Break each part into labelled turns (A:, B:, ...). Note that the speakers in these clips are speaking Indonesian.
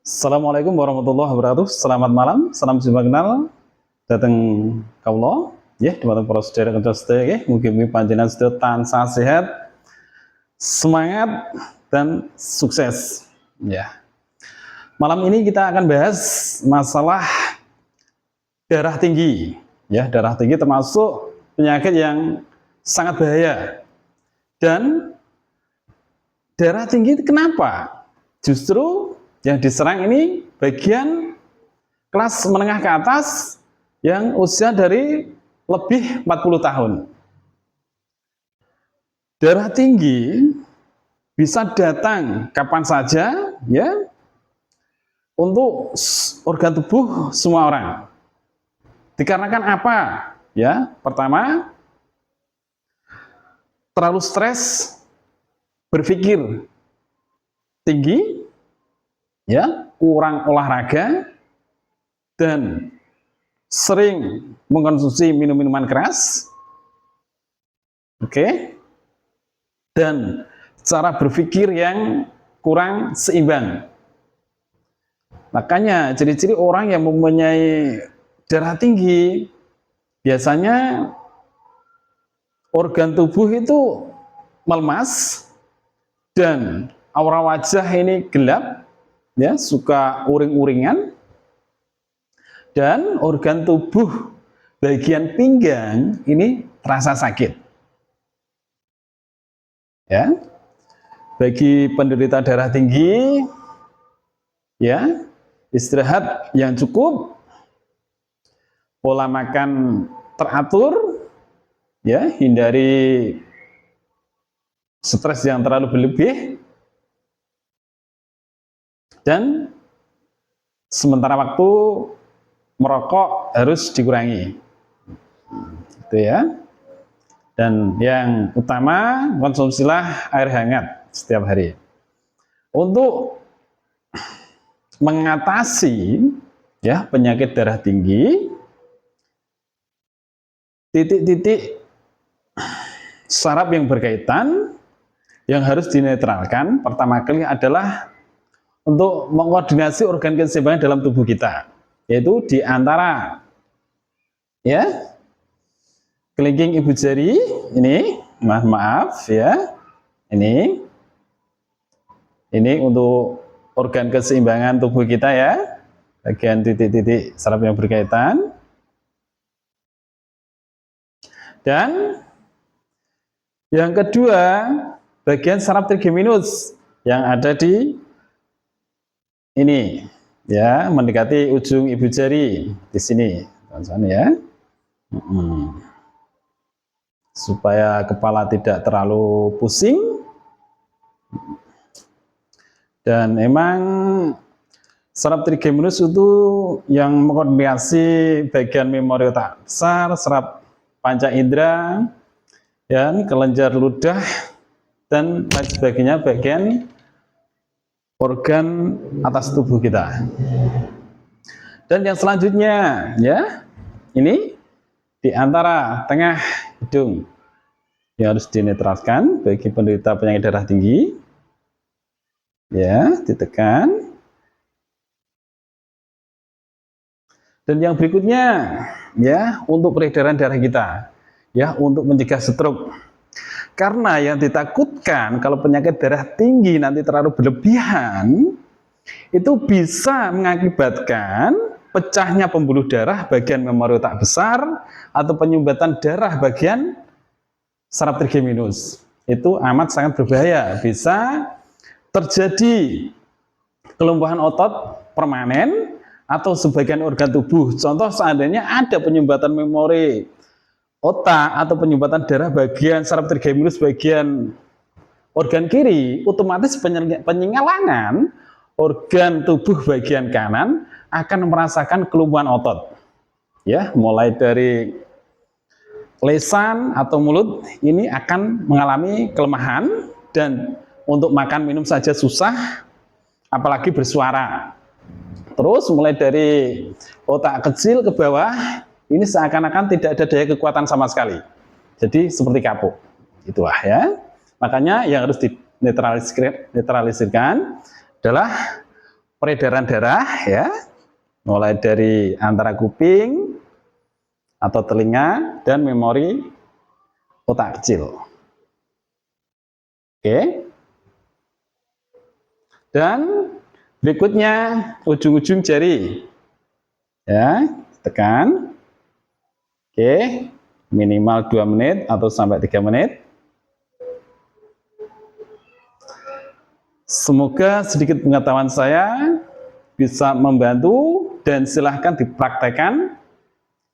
A: Assalamualaikum warahmatullahi wabarakatuh. Selamat malam, salam jumpa kenal. Datang kaulo, ya, teman-teman para saudara kanca sedaya nggih, mugi-mugi panjenengan sedaya tansah sehat, semangat dan sukses. Ya. Malam ini kita akan bahas masalah darah tinggi. Ya, darah tinggi termasuk penyakit yang sangat bahaya. Dan darah tinggi kenapa? Justru yang diserang ini bagian kelas menengah ke atas yang usia dari lebih 40 tahun. Darah tinggi bisa datang kapan saja, ya, untuk organ tubuh semua orang. Dikarenakan apa? Ya, pertama, terlalu stres, berpikir tinggi, ya, kurang olahraga, dan sering mengkonsumsi minuman keras, oke, dan cara berpikir yang kurang seimbang. Makanya ciri-ciri orang yang mempunyai darah tinggi biasanya organ tubuh itu melemas dan aura wajah ini gelap, ya, suka uring-uringan, dan organ tubuh bagian pinggang ini terasa sakit. Ya, bagi penderita darah tinggi, ya, istirahat yang cukup, pola makan teratur, ya, hindari stres yang terlalu berlebih, dan sementara waktu merokok harus dikurangi, gitu ya. Dan yang utama, konsumsilah air hangat setiap hari. Untuk mengatasi, ya, penyakit darah tinggi, titik-titik saraf yang berkaitan yang harus dinetralkan pertama kali adalah untuk mengkoordinasi organ keseimbangan dalam tubuh kita, yaitu di antara, ya, kelingking ibu jari ini, maaf ya, ini untuk organ keseimbangan tubuh kita, ya, bagian titik-titik saraf yang berkaitan. Dan yang kedua, bagian saraf trigeminus yang ada di ini, ya, mendekati ujung ibu jari di sini, teman-teman, ya. Supaya kepala tidak terlalu pusing. Dan emang saraf trigeminus itu yang mengkoordinasi bagian memori otak besar, saraf panca indera, dan kelenjar ludah, dan lain sebagainya, bagian organ atas tubuh kita. Dan yang selanjutnya, ya, ini di antara tengah hidung yang harus dinetralkan bagi penderita penyakit darah tinggi, ya, ditekan. Dan yang berikutnya, ya, untuk peredaran darah kita, ya, untuk mencegah stroke. Karena yang ditakutkan kalau penyakit darah tinggi nanti terlalu berlebihan, itu bisa mengakibatkan pecahnya pembuluh darah bagian memori otak besar atau penyumbatan darah bagian saraf trigeminus. Itu amat sangat berbahaya, bisa terjadi kelumpuhan otot permanen atau sebagian organ tubuh. Contoh, seandainya ada penyumbatan memori otak atau penyumbatan darah bagian saraf trigeminus bagian organ kiri, otomatis penyengalangan organ tubuh bagian kanan akan merasakan kelumpuhan otot, ya, mulai dari lesan atau mulut ini akan mengalami kelemahan, dan untuk makan minum saja susah, apalagi bersuara. Terus mulai dari otak kecil ke bawah ini seakan-akan tidak ada daya kekuatan sama sekali, jadi seperti kapuk. Itulah, ya. Makanya yang harus dinetralisirkan adalah peredaran darah ya, mulai dari antara kuping atau telinga dan memori otak kecil. Oke. Dan berikutnya ujung-ujung jari. Ya, tekan. Oke, minimal 2 menit atau sampai 3 menit. Semoga sedikit pengetahuan saya bisa membantu dan silahkan dipraktekkan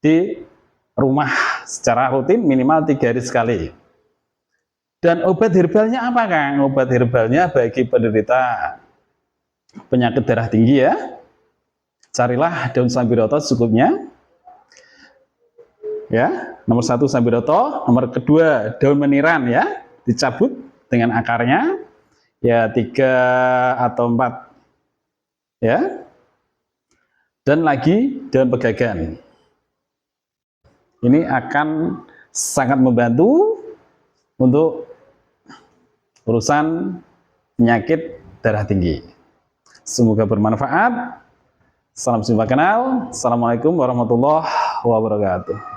A: di rumah secara rutin minimal 3 hari sekali. Dan obat herbalnya apa, Kang? Obat herbalnya bagi penderita penyakit darah tinggi ya, carilah daun sambiroto secukupnya. Ya, nomor 1 sambiroto, nomor kedua daun meniran ya, dicabut dengan akarnya. Ya 3 atau 4 ya. Dan lagi daun pegagan. Ini akan sangat membantu untuk urusan penyakit darah tinggi. Semoga bermanfaat. Salam jumpa kenal. Assalamualaikum warahmatullahi wabarakatuh.